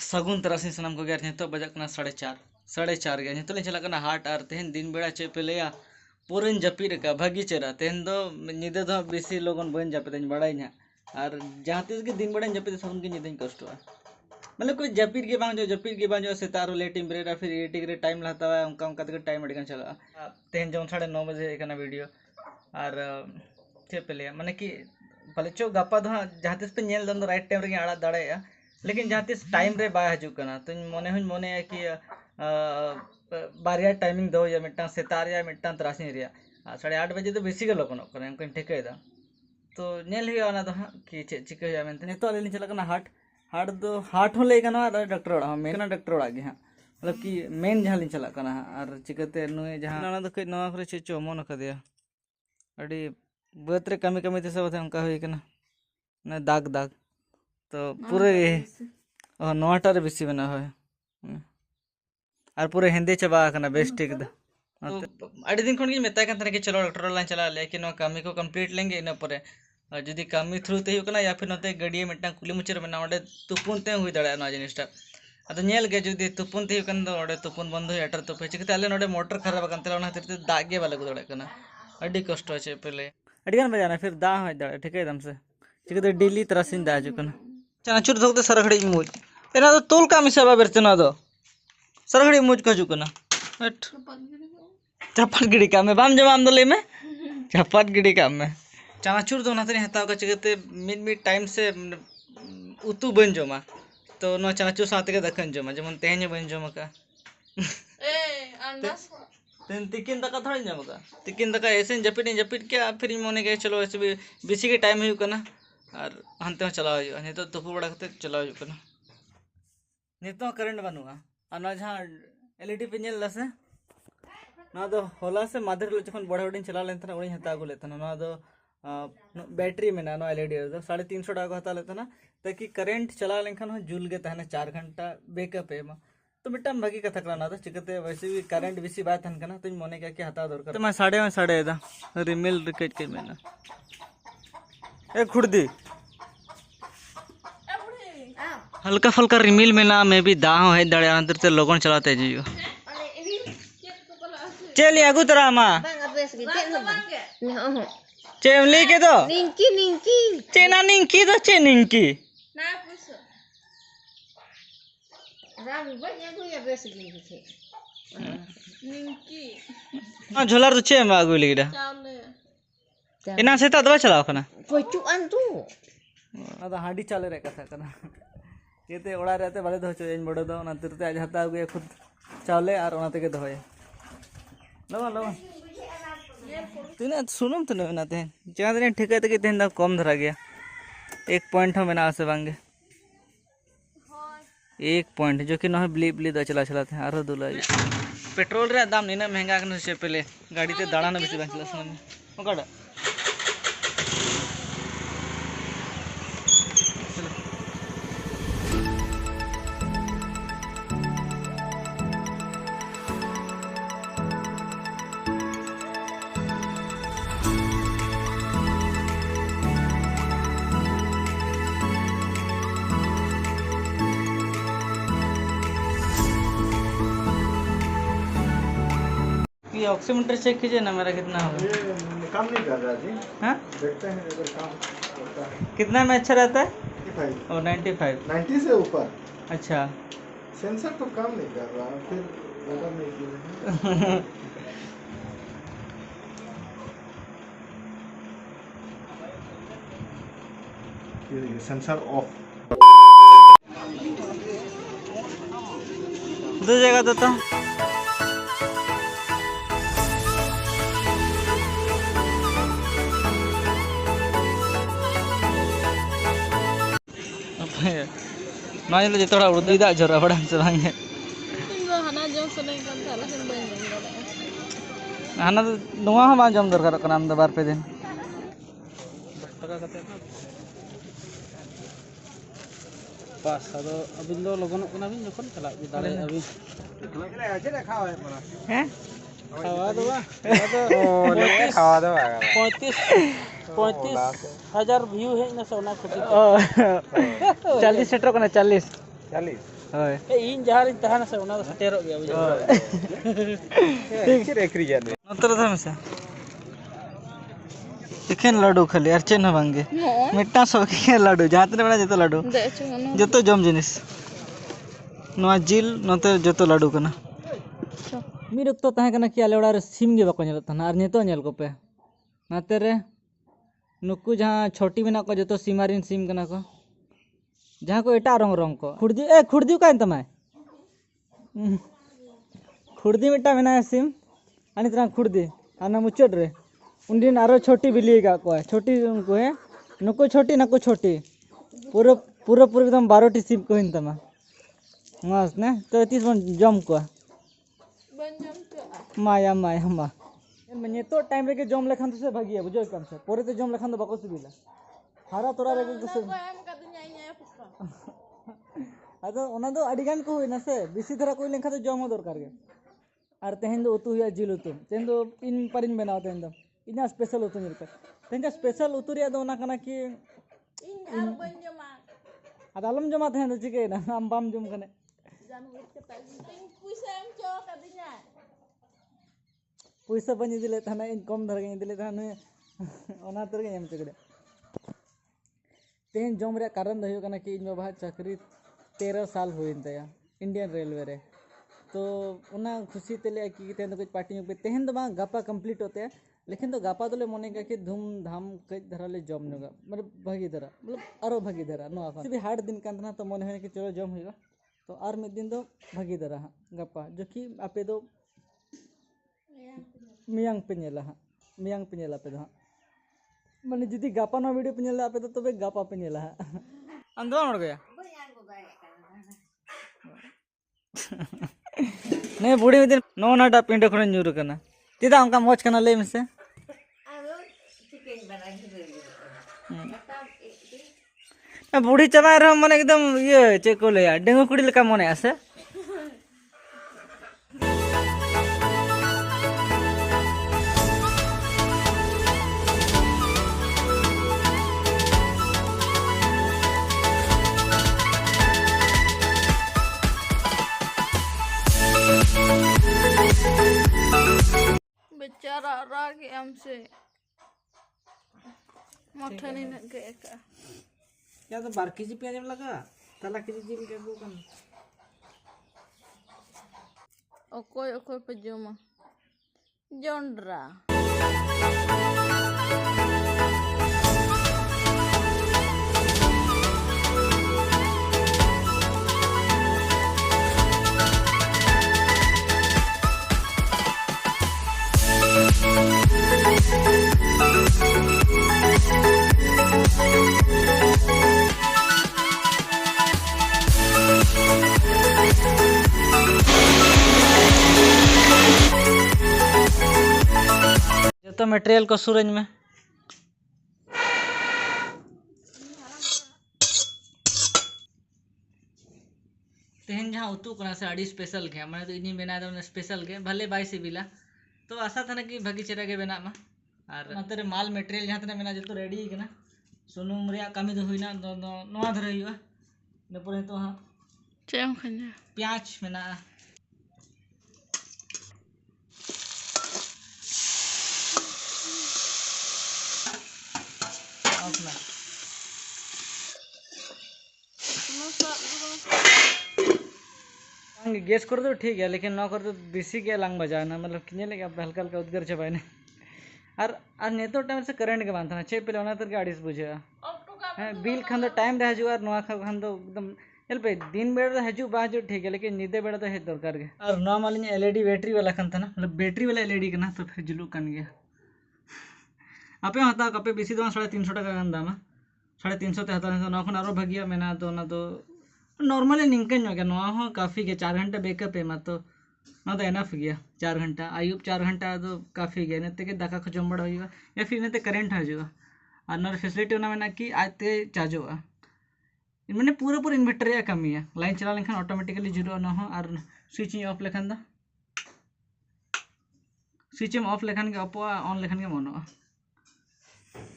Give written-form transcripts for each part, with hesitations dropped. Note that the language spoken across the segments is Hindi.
सगुन तरासी सामान को गया नितो बजाकना 4:30 गया नितो चलना हाट और तेहन दिन बेड़ा चे पे लिया पूरे जपीद का भागी चेहरा तेहन दो निदे दो बेसी लोगन बन जापे बड़ा और जहाँ तीस के दिन बेड़ा जपीद सगुन के निदे कष्ट मतलब कोई जपीद के बांजो सेतारो लेटिंग ब्रेड फिर एटिंग रे टाइम लाता है उनका टाइम अड़ी चला तेहन जौन 9:30 बजे का वीडियो और चे पे लिया माने कि भले चो गपा दो जहाँ तीस पे नेल दो राइट टाइम रे आड़ा दाड़े लेकिन जहाँ तीस टाइम रे बा हजना तो मने कि बारिया टाइमिंग दो या मिट्टा सेतार या मिट्टा तरासी 8:30 बजे तो बेसी लोगन उनको ठिकादा तो नेल हुआ तो हाँ कि चे चिका हुआ मेनते नितो अली चलना हाट दो हाट हो ले डॉक्टर ओड़ा मेन डॉक्टर ओड़ा गे हाँ मतलब कि मेन जहाँ ली चलना और चिकाते नुए जहाँ तो कई नवा चे चो मन कदिया अड़ी बात रे कमी कमी सब उनका हुई दाग दाग तो पूरे नवाटारे बेसी बना है और पूरे हिंदी चबा बेस ठीक तो अड़ी दिन खन मेता कि चलो डॉक्टर लाइन चला लेकिन कमी को कंप्लीट लेंगे इन पर जुदी कमी थ्रू ते या फिर नोते गड़िए मिट्टा कुली मुचर में तुपुन ते हुई दाड़ा जिनिसटा अब नेल के जुदी तुपुन ते तुपुन बंद हो एटर तुपे चिकते अले नोडे मोटर खराब खातिर ते दाग गे बाले दाड़ा अड़ी कष्ट चे पे अड़ियान बजाना फिर दा हो दाड़ा ठीक है से चिकते डेली तरासिन दा हजूकना चाचुर धोते सारा घड़ी मुज एना तो तोल का मिसा बेरतना दो सारा घड़ी मुज को हजूकना चपाट गिड़ी का में बाम जमा दो ले में चपाट गिड़ी का में चाचुर दो नाते हताव का चिकते मिड टाइम से उतु बन जमा तो नो चाचुर साथे के दखन जमा जेमन तेहन बन जमा का तेन तिकिन दका थोड़ी जमा का तिकिन दका ऐसे जपिट के फिर मने के चलो ऐसे भी बेसी के टाइम हुकना और हनते चलाव हुआ नितो तुपु बड़ा कते चलाव हुकना नितो करंट बनूगा और ना जहाँ एलईडी पे नेल लसे ना दो होला से मादर जखन बड़ा बड़ी चला लेन उड़ी हता अगु लेतना ना दो बैटरी में ना एलईडी दो 350 टाका हता लेतना ताकि करंट चला लेखन जुल गे तहने 4 घंटा बेकअप है तो मिट्टन भागी कथा करना था चिकते वैसे भी करंट बेसी बात हन कना तो मने क्या हता दरकार तो मैं साढ़े दा रिमिल रिकेट के मेना ए खुर्दी हल्का फुल्का रिमिल में ना मैं भी दा हूँ है दड़े अंदर से लोगन चलाते जियो चल आगु तरा मा चेमली के तो निंकी चेना निंकी तो चे निंकी ना पूछो राम बन्या को बेस गिन निंकी हां झोलार तो चे मा आगु लिगडा इना सेता दवा चलाओ कना पचु अन तू अदा हांडी चाले रे कथा कना येते ओड़ा रहते बाले दो चो बड़ो दो ना तिरते आज हता आगु खुद चावले और ओना तेके दोय लो तीना सुनम तो ना तेन जहाँ ठिका तक तेन कम धरा गया 1 पॉइंट में ना से बांगे 1 पॉइंट जो कि ना ब्ली ब्ली दा चला थे आरो दुला पेट्रोल रे दाम नीना महंगा कन से पहले गाड़ी ते दाड़ा ना बेसी बांचला सुन ओकाडा ऑक्सीमीटर चेक कीजिए ना मेरा कितना हो काम नहीं कर रहा जी हाँ देखते हैं अगर काम करता है कितना में अच्छा रहता है 95 और 95 90 से ऊपर अच्छा सेंसर तो काम नहीं कर रहा फिर ऑर्डर नहीं किया ये देखिए सेंसर ऑफ दो जगह देता ना जो थोड़ा उर्दू दा जरा बड़ा से भांगे हाना नोआ हम जम दरकार कना हम बार पे दिन 10 टाका कते पास आदो अबिन दो लगन कना बिन जखन चला दाड़े अबिन हैं खावा दो ओ ले खावा दो 35,000 व्यू है ना सोना 40 सेटर कना 40 होय इन जहाँ रिन तहाना से उना सटेरो गया बुझा ठीक एकरी गया नतर था में से एखेन लाडू खाली और चेन बांगे मिट्टा सब के लाडू जहाँ तने बना जतो लाडू जतो जम जिनिस नवा जिल नते जतो लाडू कना मिर तो तहे कना कि आले ओड़ा सिम गे बाको नेलो तना और नेतो नेल को पे नाते रे नुकु जहाँ छोटी मेना को जतो सीमारिन सिम कना को जहाँ को एटा रंग रंग को खुर्दी का तमाय खुर्दी मिट्टा मेना सिम आनी तरह खुर्दी आना मुचट रे उनदिन आरो छोटी बिल्ली का को है छोटी उनको है नुको छोटी नको छोटी पूरा पूरा पूरा एकदम 12टी सिम को हिन तमा मस्त ने तो 30 मन जम को माया माया मा मैं तो टाइम रे के जम लेखन तो से भागिया बुझो कम से पोरे तो जम लेखन तो बको सिबिला हारा तोरा रे के से अदो ओना दो अडिगान को होइना से बिसी धरा कोई लेखा तो जम दरकार गे और तेहन दो उतु हुआ जिल उतु तेहन दो इन परिन बनाओ तेहन दो इना स्पेशल उतु निरका तेहन का स्पेशल उतु रे दो ओना कना कि इन जमा अद आलम जमा तेहन दो चिके ना आम बाम जम कने जानवर के ताई पैसा एम चो कदिना पैसा बनी दिले थाना इन कम धर के दिले थाना ओना तर के एम चगड़े तेहन जम रे कारण दो कना कि इन बाबा चाकरी 13 साल हुइन तया इंडियन रेलवे रे तो उना खुशी तेले कि तेहन तो कुछ पार्टी में तेहन तो बा गापा कंप्लीट होते हैं लेकिन तो गापा तो ले मने का कि धूमधाम कई धरा ले जम नगा मतलब भागी धरा मतलब आरो भागी धरा नो आखन भी हार्ड दिन कांतना तो मने है कि चलो जम होगा तो आर में दिन तो भागी धरा हां गापा जो कि आपे दो मियांग पे नेला हां मियांग पे नेला पे हां माने जदी गापा नो वीडियो पे नेला आपे तो तबे गापा पे नेला हां अंदर उड़ गया नहीं बुढ़ी में दिन नो नाटा पिंडे खड़े न्यूर करना तीदा उनका मौज करना ले में से बुढ़ी चबाय रहा मन एकदम ये चेको ले यार डेंगू कुड़ी लेका मने आसे बेचारा राग हमसे मठा नहीं गए का या तो 12 केजी प्याज लगा तला केजी जिल के गुकन ओकोय ओकोय पे जमा जोंडरा तो मटेरियल को सूरज में तेहन जहाँ उतु कना से अड़ी स्पेशल के माने तो इनी बना दो स्पेशल के भले बाई से बिला तो आशा था ना कि भागी चेरा के बना मा और नतरे माल मटेरियल जहाँ तने बना जो तो रेडी कना सुनुम रिया कमी तो हुई ना नवा धरे हुआ ने पुरे तो हां चेम खन्या प्याज मेना अपना गैस कर दो ठीक है लेकिन ना कर दो देसी के लांग बजाना मतलब किने लेके हल्का हल्का उद्गर चबाई ने और नेतो टाइम से करंट के बांधना छे पहले ओना तर के आड़ीस बुझेगा हां बिल खान दो टाइम रे हजु और नवा खान दो एकदम चल पे दिन बेड़ा हजु बाजू ठीक है लेकिन निदे बेड़ा तो है दरकार के और नवा मालिन एलईडी बैटरी वाला खान था ना मतलब बैटरी वाला एलईडी का ना तो फिर जुलू कन गया आपे हता कपे बेसी दो 350 टाका गान दाम 350 ते हता ना खन आरो भागिया मेना तो ना तो नॉर्मली निंकन गया नवा हो काफी के 4 घंटा बैकअप है मा तो ना तो एनफ गया 4 घंटा आयुब 4 घंटा तो काफी गया नते के दाका को जम बड़ा होगा या फिर नते करंट हजुआ और नर फैसिलिटी ना मेना कि आते चार्जोआ मैंने पूरा पूरा इन्वर्टर या कमी है लाइन चला लेखन ऑटोमेटिकली जीरो ना हो और स्विच ऑफ लेखन दा स्विच ऑफ लेखन के ऑफ ऑन लेखन के मनो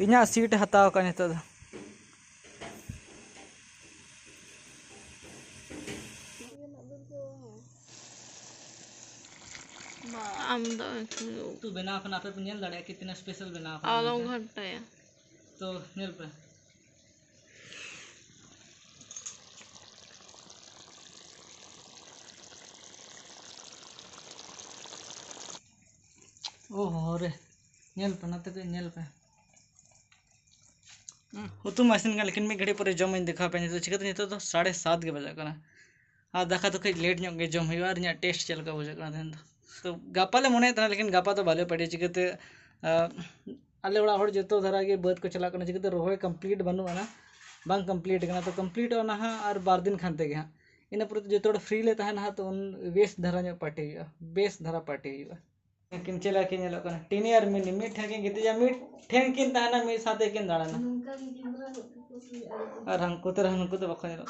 इना सीट हताव का नेता आम दो तू बनाव खाना पे नेल दाड़े कितना स्पेशल बनाव आलम घंटे तो नेल पे ओहो रे नेल पे नाते पे नेल पे उतु मशीन का लेकिन मैं घड़ी पर जम देखा पे तो चिकत नहीं तो 7:30 के बजे करना हाँ दाका तो कई लेट ᱧᱚᱜ गे जम हुआ और यहाँ टेस्ट चल का बुझे करना तो गापा ले मने तना लेकिन गापा तो बाले पड़े चिकते आले बड़ा हड़ जतो धरा के बद को चला करना चिकते रोहे कंप्लीट बनू ना बांग कंप्लीट करना तो कंप्लीट होना हाँ और 12 दिन खानते गया इन पर जो फ्री ले तहन हाँ तो उन बेस धरा ᱧᱚᱜ पार्टी हुआ बेस धरा पार्टी हुआ लेकिन चला के नेलो करना टीनी और मिनी मिट है के गिते जा मिट ठेंग किन तहना मी साथे किन दाड़ाना और हमको तो बखो नेलो